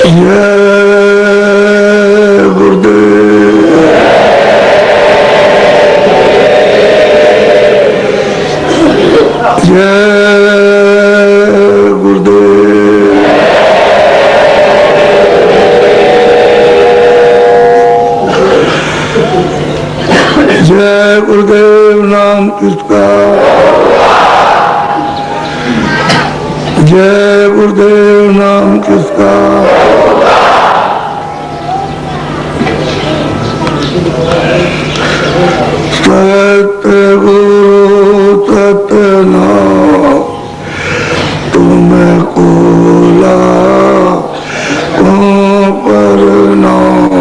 जय गुरुदेव नाम किसका, जय गुरुदेव नाम किसका। सतगुरु सतनाम तुम्हें कोला परनाम।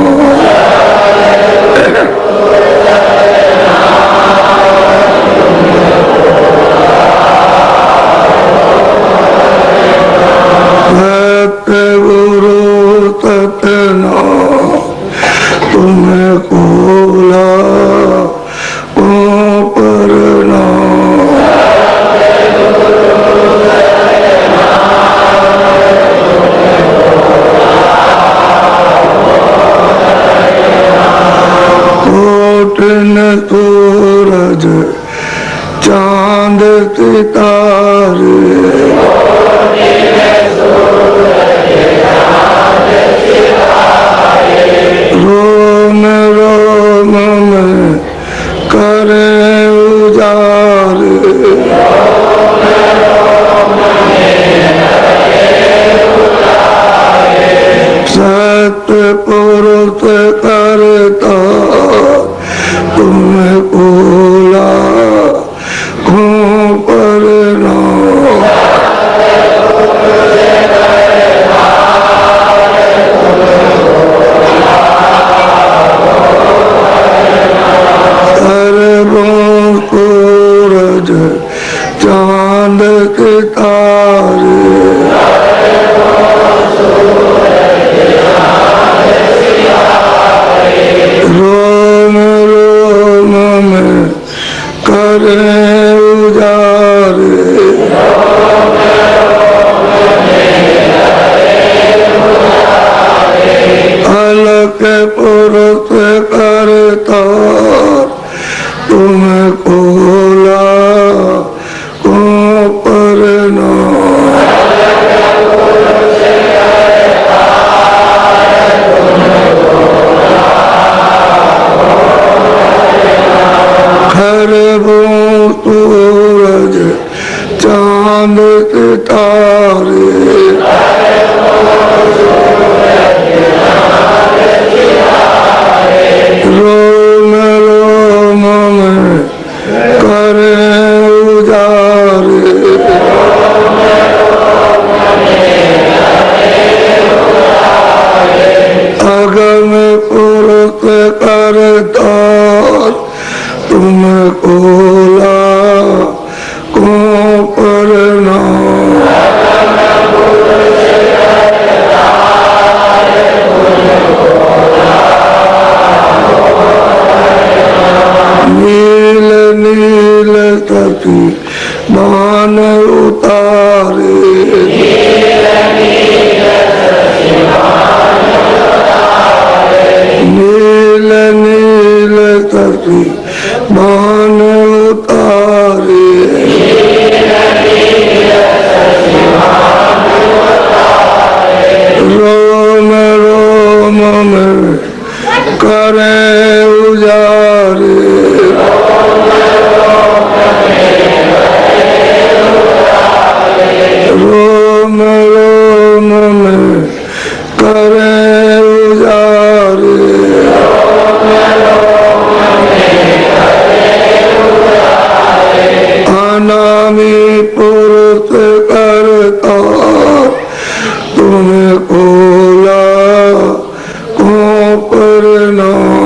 सतगुरु सतनाम तुम्हें कोला सूरज चांद सितारे रोम रोम में करे उजारे। सतपुरुष करता तुम्हें कोला परनाम। सर्वों सूरज चांद सितारे रोम रोम में करे उजारे। अलग पुरुष करता तुम्हें कोला परनाम। खरबों सूरज चांद सितारे रोम रोम में करे उजारे। अगम पुरुष करता तुम्हें कोला परनाम। नील नील सती मान उतारे नील नील सती मान उतारे। रोम रोम में करे उजारे। रोम रोम में करे उजारे। अनामी पुरुष करता तुम्हें कोला परनाम।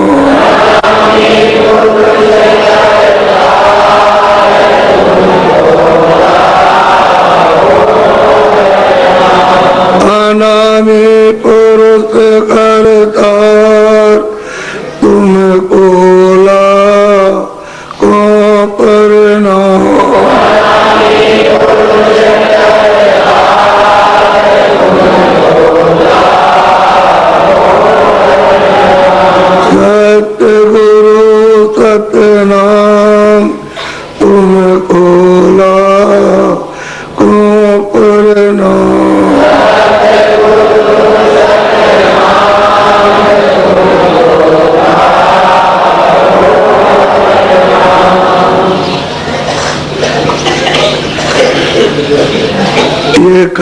अनामी पुरुष करता तुम्हें कोला परनाम।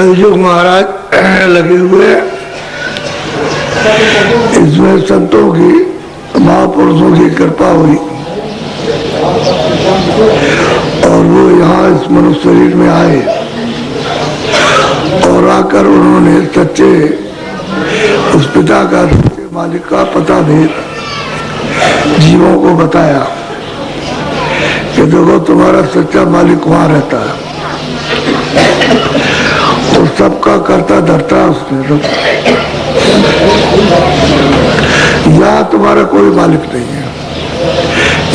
कलयुग महाराज लगे हुए हैं। इसमें संतों की, महापुरुषों की कृपा हुई और वो यहाँ इस मनुष्य शरीर में आए और आकर उन्होंने सच्चे उस पिता का, सच्चे मालिक का पता भेद जीवों को बताया कि देखो तुम्हारा सच्चा मालिक वहां रहता है और सबका करता धरता उसने। तो यहाँ तुम्हारा कोई मालिक नहीं है,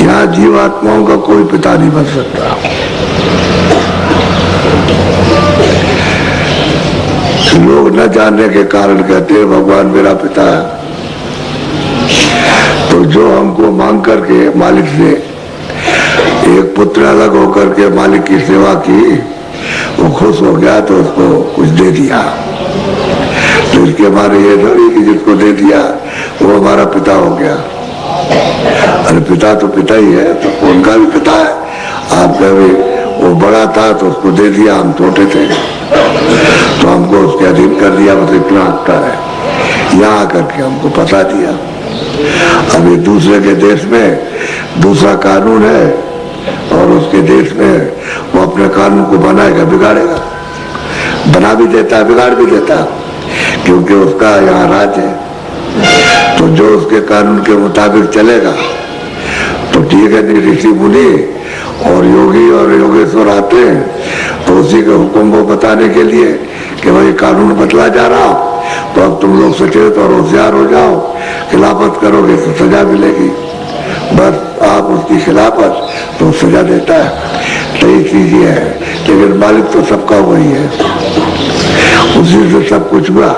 यहाँ जीवात्माओं का कोई पिता नहीं बन सकता। लोग न जानने के कारण कहते हैं भगवान मेरा पिता है। तो जो हमको मांग करके मालिक से, एक पुत्र अलग होकर के मालिक की सेवा की, वो खुश हो गया तो उसको कुछ दे दिया। तो इसके हमारे ये थोड़ी कि जिसको दे दिया वो हमारा पिता हो गया। अरे पिता तो पिता ही है, तो उनका भी पिता है। आपका भी वो बड़ा था तो उसको दे दिया, हम छोटे थे तो हमको उसके अधीन कर दिया, बस इतना आता है। यहाँ आकर के हमको पता दिया। अभी दूसरे के देश में दूसरा कानून है और उसके देश में वो अपने कानून को बनाएगा, बिगाड़ेगा, बना भी देता है, बिगाड़ भी देता है, क्योंकि उसका यहाँ राज है। तो जो उसके कानून के मुताबिक चलेगा तो ठीक है। नहीं, ऋषि मुनि और योगी और योगेश्वर आते हैं तो उसी के हुक्म को बताने के लिए कि भाई कानून बदला जा रहा, तो अब तुम लोग सचेत और होशियार हो जाओ, खिलाफत करोगे तो सजा मिलेगी। बस आप उसकी खिलाफत तो सजा देता है। सही चीज ये है, लेकिन मालिक तो सबका वही है, उसी से सब कुछ हुआ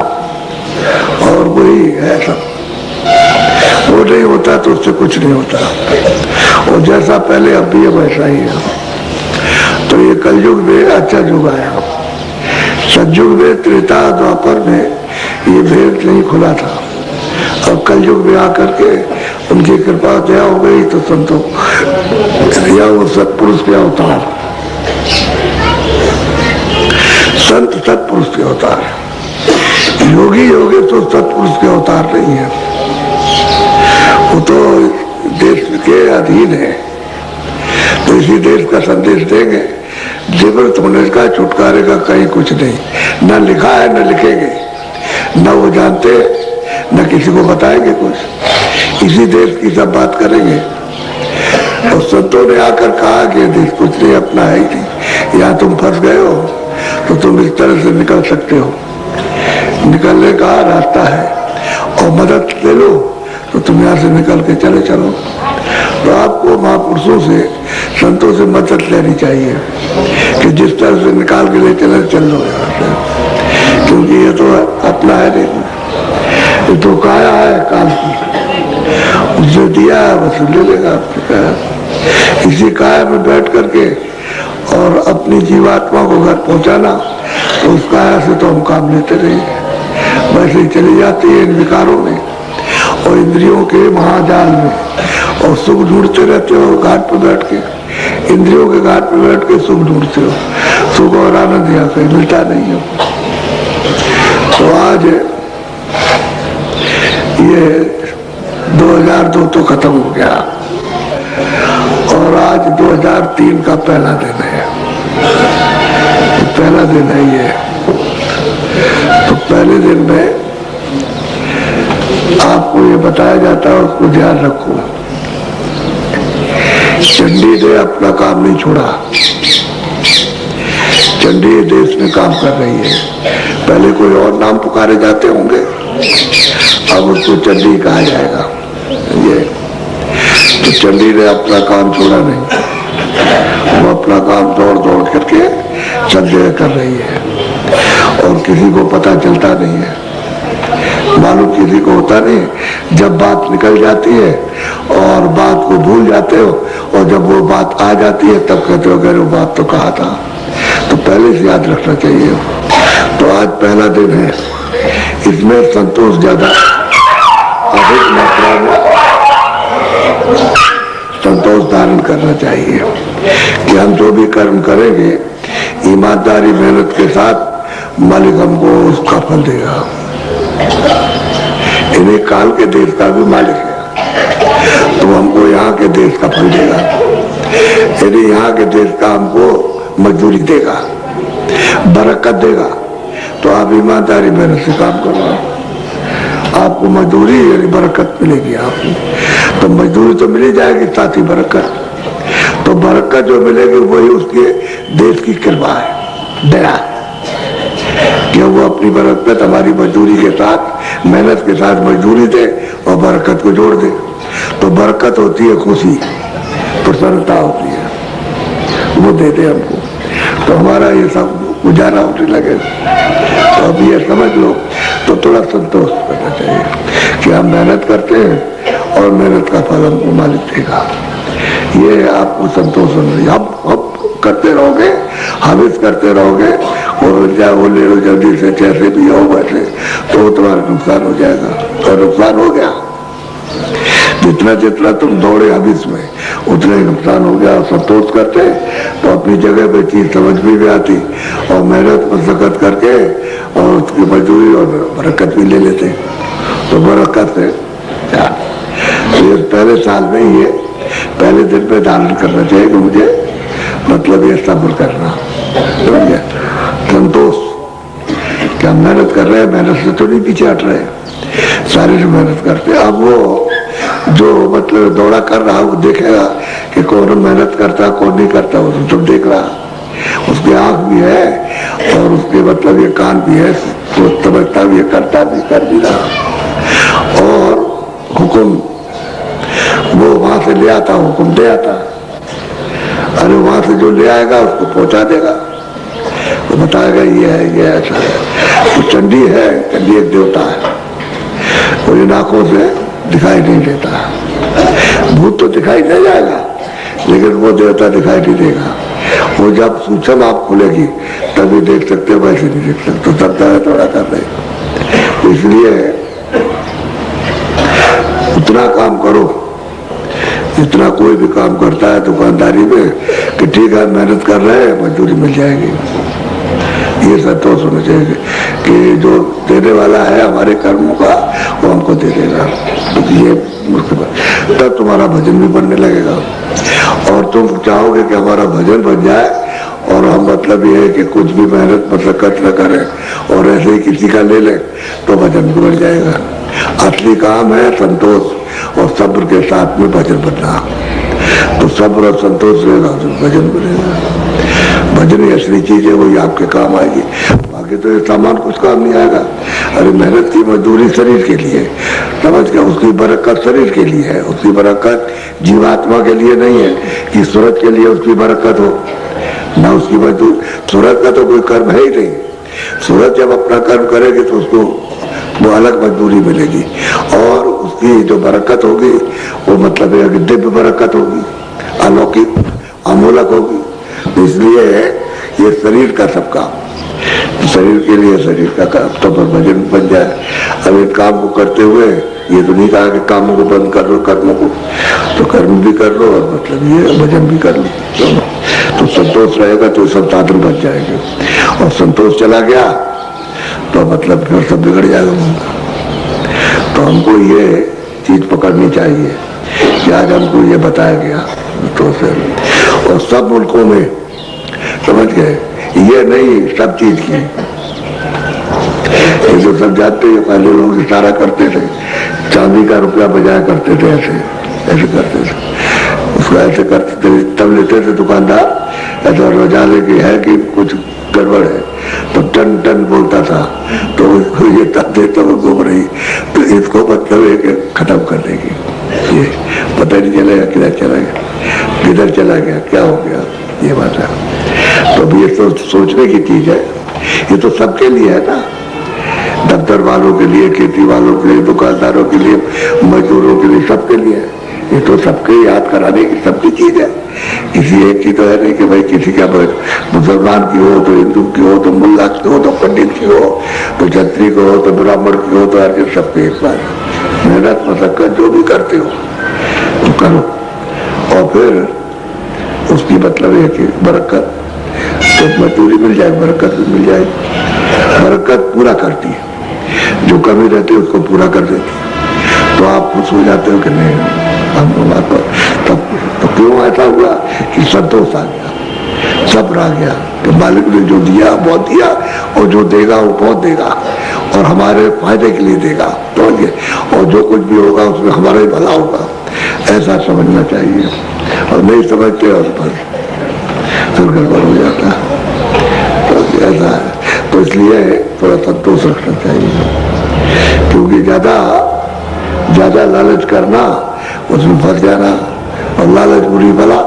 और वही है सब। वो नहीं होता तो उससे कुछ नहीं होता, और जैसा पहले अब भी है वैसा ही है। तो ये कलयुग में अच्छा युग आया। सतयुग में, त्रेता द्वापर में ये भेद नहीं खुला था, और कलयुग में आकर के उनकी कृपा दया हो गई तो संतों या वो सत्पुरुष के अवतार, संत सत्पुरुष के अवतार। योगी योगी तो सत्पुरुष के अवतार नहीं है, वो तो देश के अधीन है। तो इसी देश का संदेश देंगे। जीवित होने का, छुटकारे का कहीं कुछ नहीं, न लिखा है न लिखेंगे, न वो जानते न किसी को बताएंगे कुछ। इसी देश की सब बात करेंगे। और संतों ने आकर कहा कि देश कुछ नहीं, अपना है ही नहीं, यहाँ तुम फंस गए हो तो तुम इस तरह से निकल सकते हो, निकलने का रास्ता है, और मदद ले लो तो तुम यहाँ से निकल के चले चलो। तो आपको महापुरुषों से, संतों से मदद लेनी चाहिए कि जिस तरह से निकाल के ले चले चल लो यहाँ से, क्योंकि ये तो अपना है नहीं, ये तो काया है काल की, उसने दिया है बस ले लेगा आपसे काया। इसी काया में बैठ करके और अपनी जीवात्मा को घर पहुंचाना, तो उस काया से तो हम काम लेते रहे, वैसे ही चली जाती है इन विकारों में और इंद्रियों के महाजाल में, और सुख ढूंढते रहते हो घाट पर बैठ के, इंद्रियों के घाट पर बैठ के सुख ढूंढते हो। सुख और आनंद यहाँ कहीं मिलता नहीं है। तो आज ये 2002 तो खत्म हो गया और आज 2003 का पहला दिन है, पहला दिन है ये। तो पहले दिन में आपको ये बताया जाता है, उसको ध्यान रखो। चंडी ने अपना काम नहीं छोड़ा, चंडी देश में काम कर रही है। पहले कोई और नाम पुकारे जाते होंगे, अब उसको चंडी कहा जाएगा। ये तो चंडी ने अपना काम छोड़ा नहीं, वो अपना काम दौड़ दौड़ करके सब जगह कर रही है और किसी को पता चलता नहीं है, मालूम किसी को होता नहीं। जब बात निकल जाती है और बात को भूल जाते हो, और जब वो बात आ जाती है तब कहते हो अगर वो बात तो कहा था। तो पहले से याद रखना चाहिए। तो आज पहला दिन है, इसमें संतोष ज्यादा अधिक मात्रा में संतोष धारण करना चाहिए कि हम जो भी कर्म करेंगे ईमानदारी मेहनत के साथ मालिक हमको उसका फल देगा। इन्हें काल के देश का भी मालिक है, तो हमको यहाँ के देश का फल देगा। यदि यहाँ के देश का हमको मजदूरी देगा, बरकत देगा, तो आप ईमानदारी मेहनत से काम करो, आपको मजदूरी यानी बरकत मिलेगी। आपको तो मजदूरी तो मिली जाएगी, साथ ही बरकत। तो बरकत जो मिलेगी वही उसके देश की कृपा है, दया है कि वो अपनी बरकत हमारी मजदूरी के साथ, मेहनत के साथ मजदूरी दे और बरकत को जोड़ दे। तो बरकत होती है खुशी, प्रसन्नता होती है, वो देते हमको, तो हमारा ये सब गुजारा होने लगे। तो अब ये समझ लो, तो थोड़ा संतोष करना चाहिए कि हम मेहनत करते हैं और मेहनत का फल हमको मालिक देगा। ये आपको संतोष होना चाहिए। अब करते रहोगे, हाविस करते रहोगे और क्या वो ले लो जल्दी से, जैसे भी हो वैसे, तो तुम्हारा नुकसान हो जाएगा। और नुकसान हो गया, जितना जितना तुम दौड़े हविस में उतना ही नुकसान हो गया। संतोष करते तो अपनी जगह पे चीज समझ भी आती और मेहनत मशक्कत करके और उसकी मजदूरी और बरकत भी ले लेते, तो बरकत से क्या ये पहले साल में ये पहले दिन पे धारण करना चाहिए कि मुझे मतलब ये सब्र करना, समझे, संतोष। क्या मेहनत कर रहे हैं, मेहनत से तो नहीं पीछे हट रहे, सारे जो मेहनत करते। अब वो जो मतलब दौड़ा कर रहा वो देखेगा कि कौन मेहनत करता कौन नहीं करता, वो तो देख रहा। उसकी आंख भी है और उसके मतलब ये कान भी है, तो समझता भी है, करता भी, कर भी रहा। और हुक्म वो वहां से ले आता, हुक्म दे आता, अरे वहां से जो ले आएगा उसको पहुंचा देगा, वो बताएगा ये है, ये ऐसा है। वो चंडी है, चंडी एक देवता है, वो इन आंखों से दिखाई नहीं देता। भूत तो दिखाई दे जाएगा लेकिन वो देवता दिखाई नहीं देगा। वो जब सूक्ष्म आप खुलेगी तभी देख सकते हो, वैसे नहीं देख सकते, तो तब है थोड़ा कर रहे। इसलिए उतना काम करो जितना कोई भी काम करता है दुकानदारी में, कि ठीक है मेहनत कर रहे हैं, मजदूरी मिल जाएगी। ये संतोष होना चाहिए कि जो देने वाला है हमारे कर्मों का वो हमको दे देगा। तो ये तब तुम्हारा भजन भी बनने लगेगा और तुम चाहोगे कि हमारा भजन बन जाए और हम मतलब ये है कि कुछ भी मेहनत मशक्कत न करें और ऐसे ही किसी का ले लें, तो भजन भी बन जाएगा। असली काम है संतोष और सब्र के साथ में भजन बनना। तो सब्र और संतोष रहेगा तो भजन बनेगा। भजन ही असली चीज है, वही आपके काम आएगी। बाकी तो ये सामान कुछ काम नहीं आएगा। अरे मेहनत की मजदूरी शरीर के लिए, समझ गया, उसकी बरकत शरीर के लिए है, उसकी बरकत जीवात्मा के लिए नहीं है कि सूरज के लिए उसकी बरकत हो ना। उसकी मजदूरी, सूरज का तो कोई कर्म है ही नहीं। सूरज जब अपना कर्म करेगी तो उसको वो अलग मजदूरी मिलेगी और उसकी जो बरकत होगी वो मतलब है कि दिव्य बरकत होगी, अलौकिक अमूलक होगी। तो इसलिए ये शरीर का सब काम, शरीर के लिए शरीर का काम, तो भजन बन जाए। अब एक काम को करते हुए ये तो नहीं कहा कि कामों को बंद कर लो, कर्मों को, तो कर्म भी कर लो और मतलब ये भजन भी कर लो, तो संतोष रहेगा तो सब साधन बच जाएंगे। और संतोष चला गया तो मतलब फिर सब बिगड़ जाएगा। तो हमको ये चीज पकड़नी चाहिए कि आज हमको ये बताया गया तो फिर, और सब मुल्कों में समझ गए, ये नहीं सब चीज की, ये जो सब जानते हैं पहले लोग इशारा करते थे, चांदी का रुपया बजाया करते थे, ऐसे करते थे, उसको ऐसे करते थे, तब लेते थे दुकानदार ऐसा रोजाने की है कि कुछ गड़बड़ है तो टन टन बोलता था, तो ये तब देता वो घूम रही, तो इसको मतलब है कि खत्म कर देगी। ये पता नहीं चलेगा किधर चला गया, किधर चला गया, क्या हो गया, ये बात है। तो अब ये तो सोचने की चीज है, ये तो सबके लिए है ना, दफ्तर वालों के लिए, खेती वालों के लिए, दुकानदारों के लिए, मजदूरों के लिए, सबके लिए। ये तो सबके याद कराने की सबकी चीज है, किसी एक की तो है नहीं कि भाई किसी का मुसलमान की हो तो हिंदू की हो तो मुल्ला की हो तो पंडित की हो तो छत्री को हो तो ब्राह्मण की हो तो हर सबके एक बार मेहनत मशक्कत जो भी करते हो तो करो और फिर उसकी मतलब है कि बरकत, तो मजदूरी मिल जाए, बरकत भी मिल जाए। बरकत पूरा करती है, जो कमी रहती है उसको पूरा कर देती है। तो आप खुश हो जाते हो कि नहीं हम तब तो क्यों ऐसा हुआ कि संतोष आ गया, सब्र आ गया कि मालिक ने जो दिया बहुत दिया और जो देगा वो बहुत देगा और हमारे फायदे के लिए देगा। तो और जो कुछ भी होगा उसमें हमारा ही भला होगा, ऐसा समझना चाहिए। और नहीं समझते और बस फिर गड़बड़ हो जाता है। तो ऐसा है, तो इसलिए थोड़ा संतोष रखना चाहिए, क्योंकि ज्यादा लालच करना उसमें फंस जाना, और लालच बुरी बला,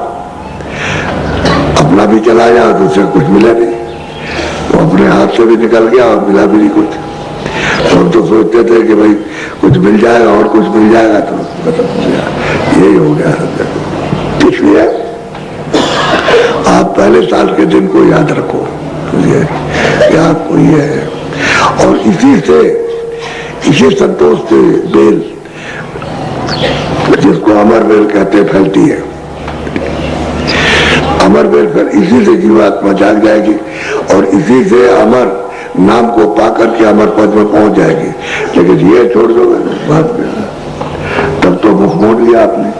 अपना भी चला जाए दूसरे कुछ मिला नहीं, तो अपने हाथ से भी निकल गया और मिला भी नहीं कुछ। तो हम तो सोचते थे कि भाई कुछ मिल जाएगा और कुछ मिल जाएगा, तो खत्म हो गया, यही हो गया सब। इसलिए आप पहले साल के दिन को याद रखो, आपको ये है, और इसी संतोष से बेल, जिसको अमर बेल कहते, फैलती है। अमर बेल फिर इसी से जीवात्मा जाग जाएगी और इसी से अमर नाम को पाकर के अमर पद में पहुंच जाएगी। लेकिन ये छोड़ दोगे तब तो मुख मोड़ लिया आपने,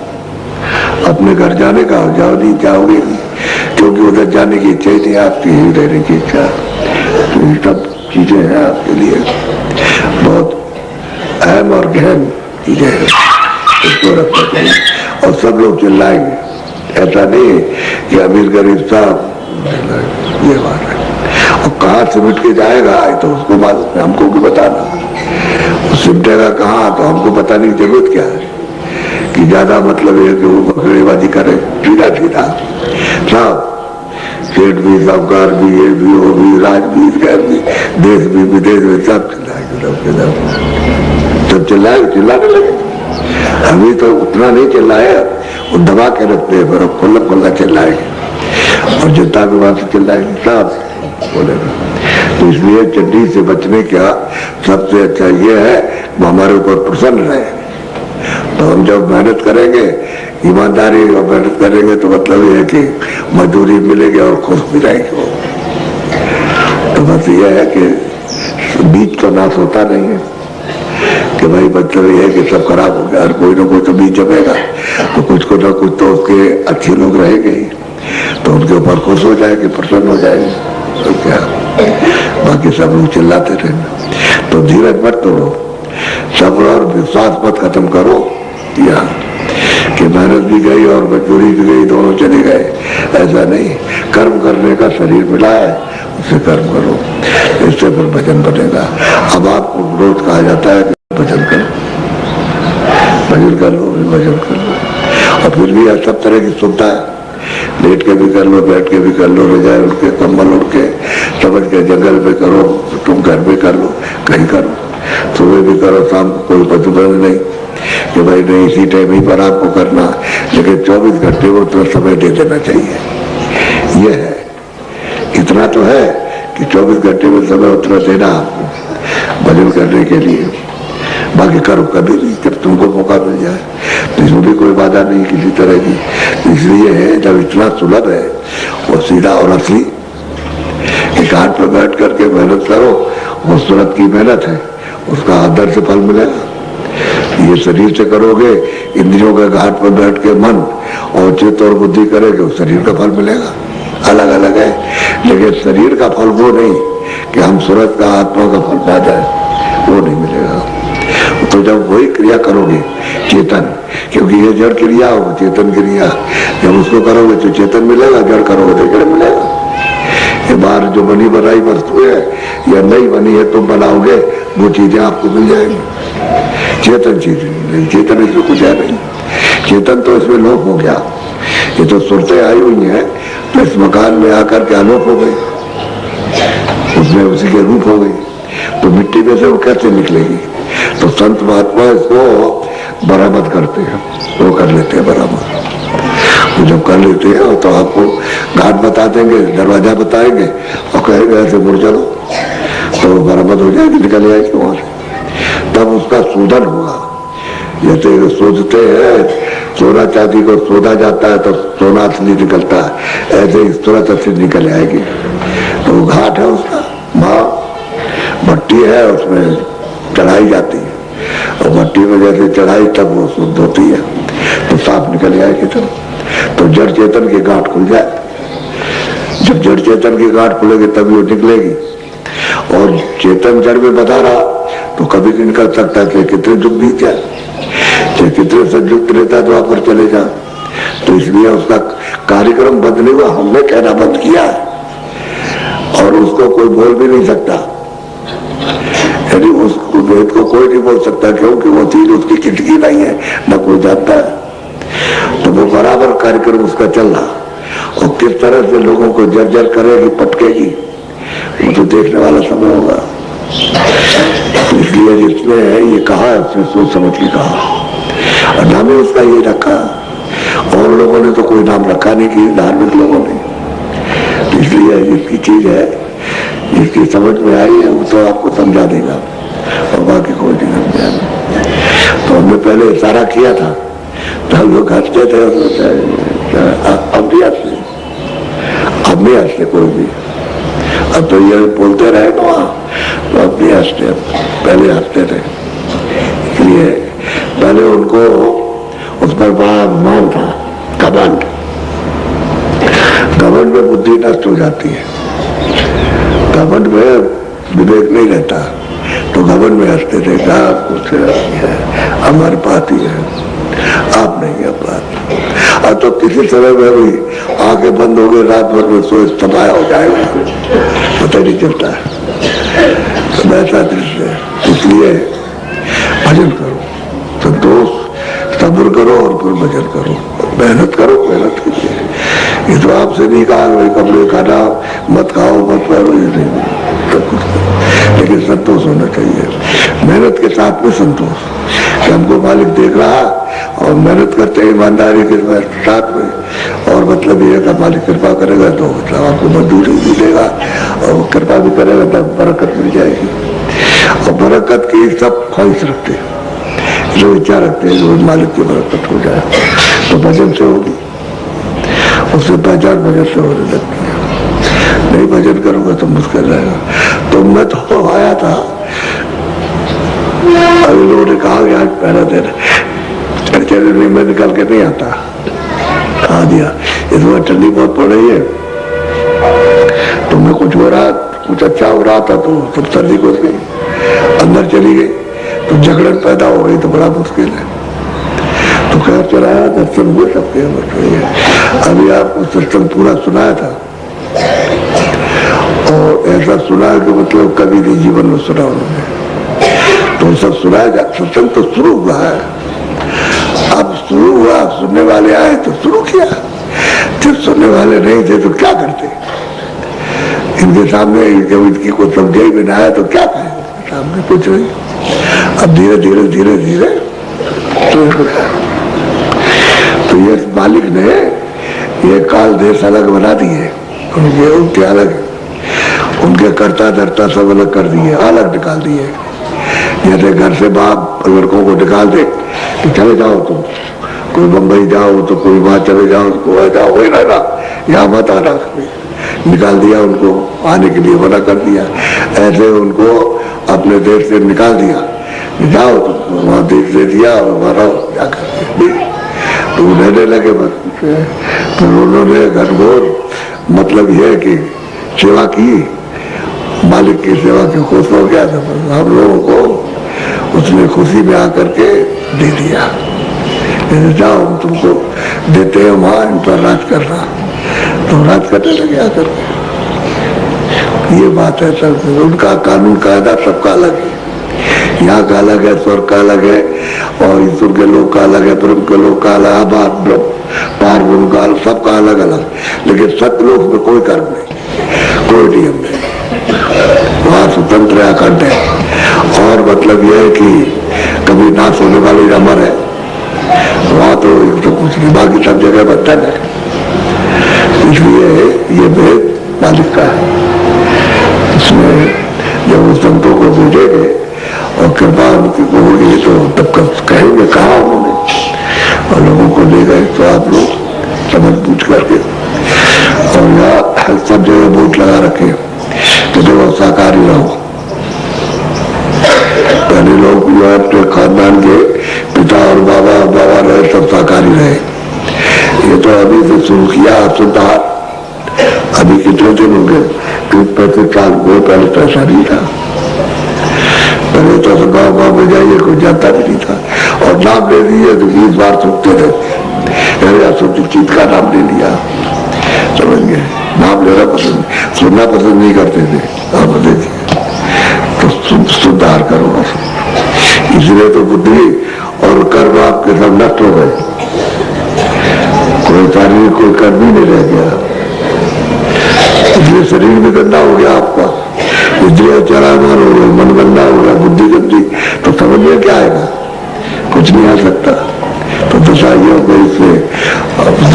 अपने घर जाने का जाओ नहीं, जाओगे नहीं, क्योंकि उधर जाने की इच्छा ही नहीं, आपकी ही रहने की इच्छा। तो ये सब चीजें हैं आपके लिए बहुत अहम और गहन चीजें हैं, इसको रखना चाहिए। और सब लोग चिल्लाएंगे, ऐसा नहीं कि अमीर गरीब साहब, ये बात है। और कहाँ सिमट के जाएगा तो उसको मालूम है, हमको भी बताना, सिमटेगा कहाँ तो हमको बताने की जरूरत क्या है। कि ज्यादा मतलब है कि वो बकरेबाजी करे, सीधा सीधा साहब, सेठ भी, साहूकार भी, ये भी, वो भी, राज भी, गैर भी, देश भी, विदेश में सब चिल्लाएंगे, सब चिल्लाने लगे। अभी तो उतना नहीं चिल्लाए, वो दबा के रखते हैं, फिर खुल्ला खुल्ला चिल्लाएंगे और जनता के वहां से चिल्लाएंगे, साहब बोलेगा। तो इसलिए चड्डी से बचने का सबसे अच्छा ये है वो हमारे ऊपर प्रसन्न रहे। तो हम जब मेहनत करेंगे, ईमानदारी और मेहनत करेंगे, तो मतलब ये है कि मजदूरी मिलेगी और खुश भी रहेंगे। तो बस ये है कि बीज तो नाश होता नहीं है, कि भाई मतलब ये है कि सब खराब हो गया, और कोई ना कोई तो बीज जमेगा, तो कुछ को ना कुछ तो उसके अच्छे लोग रहेंगे ही, तो उनके ऊपर खुश हो जाएंगे, प्रसन्न हो जाएंगे। तो क्या बाकी सब लोग चिल्लाते रहना। तो धीरज मत तोड़ो, सब्र और विश्वास मत खत्म करो, या कि मेहनत भी गई और मजदूरी भी गई, दोनों चले गए, ऐसा नहीं। कर्म करने का शरीर मिला है, उसे कर्म करो, इससे फिर भजन बनेगा। अब आपको रोज कहा जाता है भजन करो, भजन कर लो, भजन कर लो, और फिर भी सब तरह की सुविधा है, लेट के भी कर लो, बैठ के भी कर लो, रजाई उड़ के, कम्बल उड़ के, समझ के जंगल पे करो, तुम घर में कर लो, कहीं करो, सुबह भी करो, शाम को कोई प्रतिबंध नहीं कि भाई नहीं इसी टाइम ही पर आपको करना, लेकिन 24 घंटे को तो समय दे देना चाहिए। यह है, इतना तो है कि 24 घंटे में समय उतना देना आपको भजन करने के लिए। बाकी करो कभी नहीं, जब तुमको मौका मिल जाए, तो इसमें भी कोई बाधा नहीं किसी तरह की। इसलिए है जब इतना सुलभ है और सीधा और असली, घाट पर बैठ करके मेहनत करो, वो सूरत की मेहनत है, उसका आदर से फल मिलेगा। ये शरीर से करोगे, इंद्रियों के घाट पर बैठ के मन और चित्त और बुद्धि करेंगे, उस शरीर का फल मिलेगा। अलग अलग है, लेकिन शरीर का फल वो नहीं कि हम सूरत का, आत्मा का फल पा जाए, वो नहीं मिलेगा। तो जब वही क्रिया करोगे चेतन, क्योंकि ये जड़ क्रिया हो, चेतन क्रिया, जब उसको करोगे तो चेतन मिलेगा, जड़ करोगे तो जड़ मिलेगा। ये बाहर जो बनी बनाई वस्तु है या नई बनी है तुम बनाओगे, वो चीजें आपको मिल जाएंगी। चेतन चीज नहीं, चेतन इसमें कुछ है नहीं, चेतन तो इसमें लोप हो गया। ये तो सुरतें आई हुई है, तो इस मकान में आकर के अलोप हो गई, उसमें उसी के रूप हो गई, तो मिट्टी में से वो कैसे निकलेगी। तो संत महात्मा इसको बरामद करते हैं, वो कर लेते हैं बरामद। तो जब कर लेते हैं तो आपको घाट बता देंगे, दरवाजा बताएंगे और कहेंगे ऐसे मुड़ चलो, तो बरामद हो जाएगी, निकल जाएगी वहां से। तब उसका शोधन होगा। जैसे सोचते हैं सोना चांदी को सोधा जाता है तो सोना असली निकलता है, ऐसे इस तुरंत असली निकल आएगी। तो वो घाट है उसका, माँ भट्टी है, उसमें चढ़ाई जाती है, और भट्टी में जैसे चढ़ाई तब वो शुद्ध होती है तो साफ निकल जाएगी। तो जड़ चेतन की गांठ खुल जाए। जब जड़ चेतन की गांठ खुलेगी तभी वो निकलेगी। और चेतन जड़ में बता रहा तो कभी नहीं निकल सकता कि कितने दुख भी क्या, चाहे कितने संयुक्त रहता तो आप चले जा। तो इसलिए उसका कार्यक्रम बंद नहीं हुआ, हमने कहना बंद किया और उसको कोई बोल भी नहीं सकता। यदि उस वेद को कोई नहीं बोल सकता, क्योंकि वो चीज उसकी खिड़की नहीं है, न कोई जानता है। तो वो बराबर कार्यक्रम उसका चल रहा, और किस तरह से लोगों को जर्जर करेगी, पटकेगी, वो तो देखने वाला समय होगा। इसलिए जिसने ये कहा उसने सोच समझ के कहा, और नाम ही उसका ये रखा। और लोगों ने तो कोई नाम रखा नहीं कि धार्मिक लोगों ने। इसलिए जिसकी चीज है, जिसकी समझ में आई है, वो तो आपको समझा देगा, और बाकी कोई नहीं समझा। तो हमने पहले इशारा किया था तो हम लोग हंसते थे, अब भी हंसते, अब नहीं हंसते कोई भी। अब तो ये बोलते रहे तो अब नहीं हंसते, पहले हंसते थे। इसलिए पहले उनको उस पर बड़ा मान था, घमंड। घमंड में बुद्धि नष्ट हो जाती है, घमंड में विवेक नहीं रहता, तो घमंड में हंसते थे, कहा कुछ हमारे पास ही है, आप नहीं है बात। अब तो किसी समय में भी आंखें बंद हो गई, रात भर में सोच तबाह हो जाएगा, पता नहीं चलता है। तो ऐसा दृश्य, इसलिए भजन करो, संतोष, सब्र करो और फिर भजन करो, मेहनत करो, मेहनत कीजिए। ये तो आपसे नहीं कहा भाई कपड़े खाना मत खाओ, मत पहनो, ये नहीं, सब कुछ करो, लेकिन संतोष होना चाहिए। मेहनत के साथ में संतोष, कि हमको मालिक देख रहा और मेहनत करते हैं ईमानदारी के साथ में, और मतलब ये का मालिक कृपा करेगा तो मतलब आपको मजदूरी भी देगा, और कृपा भी करेगा तब बरकत मिल जाएगी। और बरकत की सब ख्वाहिश रखते हैं, जो इच्छा रखते हैं रोज मालिक की बरकत हो जाए, तो भजन से होगी, उससे पहचान भजन से होने लगती है। नहीं भजन करूंगा तो मुश्किल रहेगा। तो मैं तो आया था, अभी लोगों ने कहा कि आज पहला दिन चर्चा नहीं, मैं निकल के नहीं आता, कहा दिया इस बार ठंडी बहुत पड़ रही है, तो मैं कुछ हो रहा, कुछ अच्छा हो रहा था तो सब सर्दी घुस गई, अंदर चली गई, तो झगड़न पैदा हो गई, तो बड़ा मुश्किल है। तो खैर चलाया, दर्शन हुए सबके। अभी आपको सत्संग पूरा सुनाया था, और ऐसा सुना कि मतलब कभी भी जीवन में सुना उन्होंने, तो सब सुनाया जा। सत्संग तो शुरू हुआ है, अब शुरू हुआ, सुनने वाले आए तो शुरू किया, जब सुनने वाले नहीं थे तो क्या करते? इनके सामने जब इनकी कोई समझे भी ना आया तो क्या कहें, सामने कुछ नहीं। अब धीरे धीरे धीरे धीरे तो ये मालिक ने ये काल देश अलग बना दिए, उनके अलग, उनके कर्ता धर्ता सब अलग कर दिए, अलग निकाल दिए। जैसे घर से बाप लड़कों को निकाल दे कि चले जाओ तुम, कोई बम्बई जाओ तो कोई वहां चले जाओ, गोवा जाओ, वही रहना, यहाँ मत आना, निकाल दिया उनको, आने के लिए मना कर दिया। ऐसे उनको अपने देश से निकाल दिया, जाओ तुम, वहां देश दे दिया और वहां जाकर तो रहने लगे बस। फिर उन्होंने घनघोर मतलब यह कि सेवा की, मालिक की सेवा की खुश हो गया, तो हम लोगों को उसने खुशी में आकर के दे दिया, जाओ तुमको देते हैं वहां, इन पर राज करना, तो राज करने लगे आकर के। ये बात है सब, उनका कानून कायदा सबका अलग है, यहाँ का अलग है, स्वर्ग का अलग है, और ईश्वर के लोग का अलग है, ब्रह्म के लोग का अलग, पार ब्रह्म का अलग, सबका अलग अलग। लेकिन सतलोक में कोई कर्म नहीं, कोई नियम नहीं, वहाँ स्वतंत्र अखंड है। और मतलब यह है कि कभी नाश होने वाली अमर है, वहाँ तो कुछ नहीं, बाकी सब जगह बंधन है। इसलिए ये भेद मालिक का है। इसमें जब उस संतों को भेजेंगे और कृपा उनकी होगी तो तब कहेंगे कहा उन्होंने, और लोगों को ले गए तो आप लोग समझ पूछ करके, और यहाँ सब जगह वोट लगा रखे कि देखो शाकाहारी रहो, जो अपने खानदान के पिता और बाबा रहे, सब शाकाहारी रहे। ये तो अभी से शुरू किया सुधार। अभी कितने दिन हो गए, 35 साल हुए, पहले तो ऐसा नहीं था। पहले तो गाँव में जाइए कोई जाता भी नहीं था, और नाम ले लिए तो 20 बार सुनते थे। चीज का नाम ले लिया, समझ गए, नाम लेना पसंद, सुनना पसंद नहीं करते थे। आप देखिए तो सुधार करो, इसलिए तो बुद्धि और कर्म आपके सब नष्ट हो गए। कोई शारीरिक कोई कर्म ही नहीं रह गया, इसलिए शरीर भी गंदा हो गया आपका, इंद्रिया चलामान हो गया, मन गंदा हो गया, बुद्धि गंदी, तो समझ में क्या आएगा? कुछ नहीं आ सकता। तो दशा ये हो गई इससे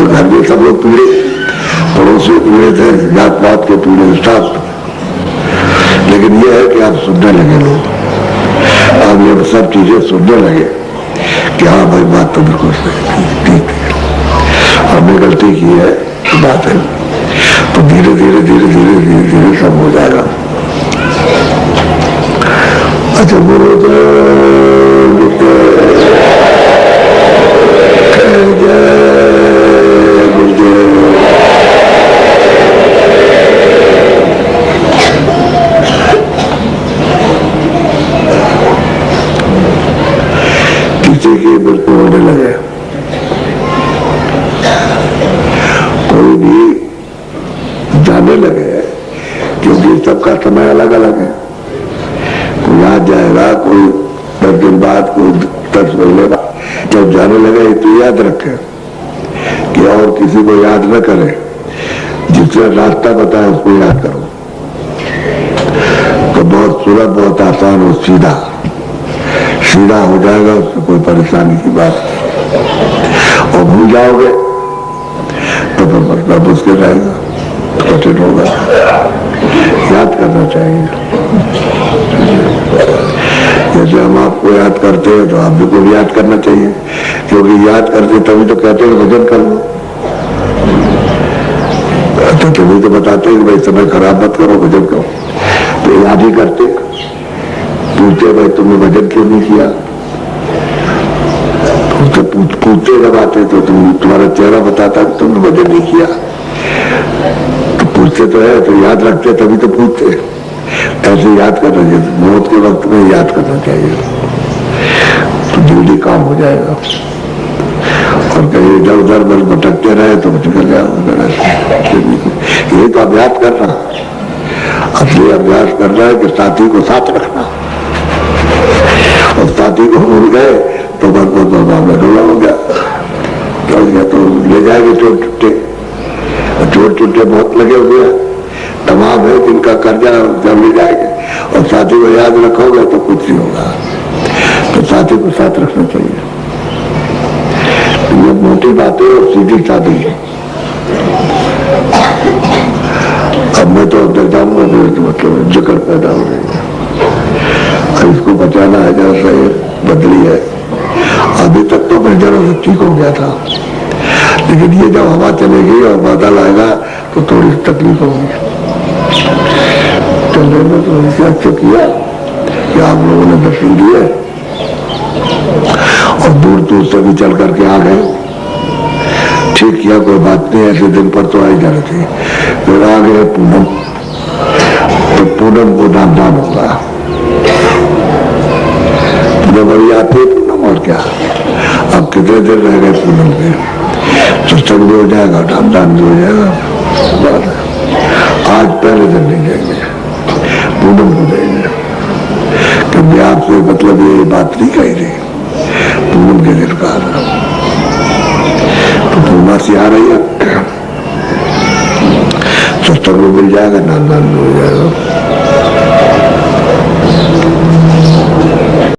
घर में सब लोग पीड़े, पड़ोसी पीड़े थे, जात पात के पीड़े सब। लेकिन ये है कि आप सुनने लगे, लोग आप ये सब चीजें सुनने लगे कि हाँ भाई बात तो बिल्कुल ठीक है, हमने गलती की है, बात है। तो धीरे धीरे धीरे धीरे धीरे धीरे सब हो जाएगा। अच्छा किसी की मृत्यु होने लगे, कोई भी जाने लगे, क्योंकि सबका समय अलग अलग है। कोई आज जाएगा, कोई 10 दिन बाद, कोई 10 महीने बाद। जब जाने लगे तो याद रखे कि और किसी को याद न करे, जिसने रास्ता बताया उसको याद करो, तो बहुत सुलभ, बहुत आसान और सीधा हो जाएगा, उसमें कोई परेशानी की बात नहीं। और भूल जाओगे तो फिर मतलब मुश्किल रहेगा, कठिन होगा। याद करना चाहिए, जैसे हम आपको याद करते हैं तो आप को भी याद करना चाहिए, क्योंकि याद करते तभी तो कहते हैं भजन कर लो। तो तभी तो बताते हैं कि भाई समय खराब मत करो, भजन करो। तो याद ही करते, पूछते भाई तुमने भजन क्यों नहीं किया, तो पूछते जब आते तो तुम्हारा चेहरा बताता कि तुमने भजन नहीं किया। तो पूछते तो है, तो याद रखते तभी तो पूछते। ऐसे याद करना चाहिए, मौत के वक्त में याद करना चाहिए, तो जल्दी काम हो जाएगा। और कहीं इधर उधर बस भटकते रहे तो निकल जाएगा। ये तो अभ्यास करना, असली अभ्यास करना है कि साथी को साथ रखना, और साथी को भूल गए तो बस में ढोला हो गया, तो ले जाएंगे चोट चुट्टे। चोट चुट्टे बहुत लगे हुए हैं, तमाम है जिनका कर्जा जब ले जाएंगे, और साथी को याद रखोगे तो कुछ नहीं होगा। तो साथी को साथ रखना चाहिए। ये मोटी बातें और सीधी साधी है। अब मैं तो अंदर जाऊंगा तो मतलब जकड़ पैदा हो रही है, इसको बचाना है। जैसा ये बदली है, अभी तक तो मैं जरा ठीक हो गया था, लेकिन ये जब हवा चलेगी और बादल आएगा तो थोड़ी तकलीफ होगी। चलने में तो ऐसे अच्छा किया कि आप लोगों ने दर्शन दिए, और दूर दूर से भी चल करके आ गए। ठीक किया, कोई बात नहीं, ऐसे दिन पर तो आई जा रही थी। फिर आ गए पूनम, तो पूनम को नाम दान होगा, बड़ी आती है पूनम। और क्या, अब कितने दिन रह गए पूनम के, सत्संग भी हो जाएगा, नाम दान भी हो जाएगा। आज पहले दिन नहीं जाएंगे, पूनम को देंगे, क्योंकि आपसे मतलब ये बात नहीं कही थी, पूनम के दिन का तो पूर्णमासी आ रही है, सत्संग में मिल जाएगा, नाम दान भी हो जाएगा।